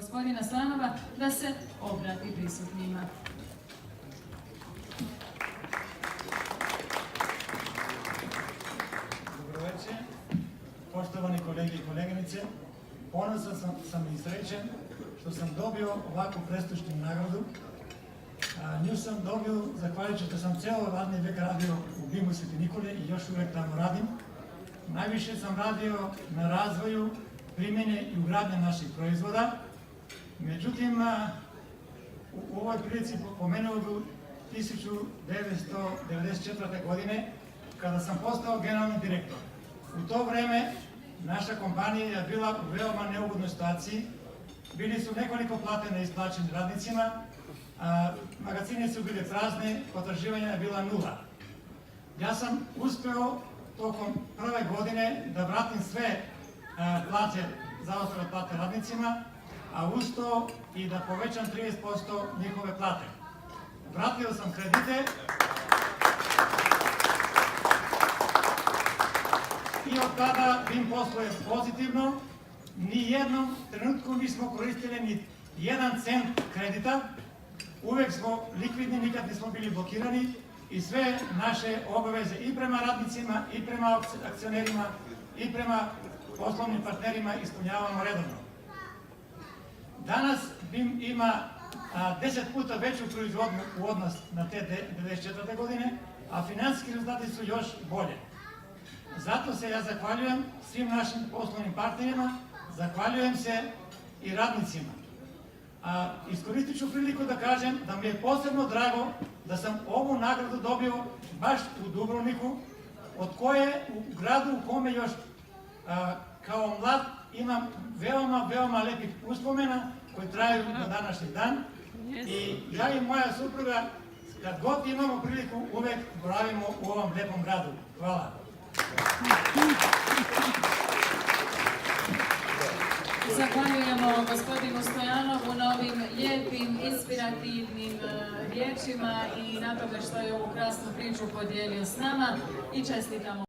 gospodina Slanova da se obrati prisutnima. Dobro večer, poštovani kolege i koleginice. Ponosan sam i srećen što sam dobio ovakvu prestušnu nagradu. Nju sam dobio zahvaljujući što sam cijelo radni vek radio u BIM-u Sveti Nikole i još uvijek tamo radim. Najviše sam radio na razvoju, primjene i ugradnje naših proizvoda. Međutim, u ovoj prilici pomenuo bi 1994. godine kada sam postao generalni direktor. U to vreme naša kompanija je bila u veoma neugodnoj situaciji. Bili su nekoliko plate neisplaćeni radnicima, magazine su bile prazne, potraživanja je bila nula. Ja sam uspeo tokom prve godine da vratim sve plate, zaostale plate radnicima, a uz to i da povećam 30% njihove plate. Vratio sam kredite i od tada BIM posluje pozitivno. Ni jednom trenutku nismo koristili ni 1 cent kredita. Uvek smo likvidni, nikad nismo bili blokirani i sve naše obaveze i prema radnicima, i prema akcionerima, i prema poslovnim partnerima ispunjavamo redovno. Danas BIM ima 10 puta veću proizvodnju u odnos na te 1994. godine, a finansijski rezultati su još bolje. Zato se ja zahvaljujem svim našim poslovnim partnerima, zahvaljujem se i radnicima. Iskoristit ću priliku da kažem da mi je posebno drago da sam ovu nagradu dobio baš u Dubrovniku, od koje u gradu u kome još kao mlad imam veoma lepih uspomena koji traju do današnjeg dan. I ja i moja supruga, kad god imamo priliku, uvek boravimo u ovom lepom gradu. Hvala. Zahvaljujemo gospodinu Stojanovu na ovim lijepim, inspirativnim riječima i na tome što je ovu krasnu priču podijelio s nama i čestitamo.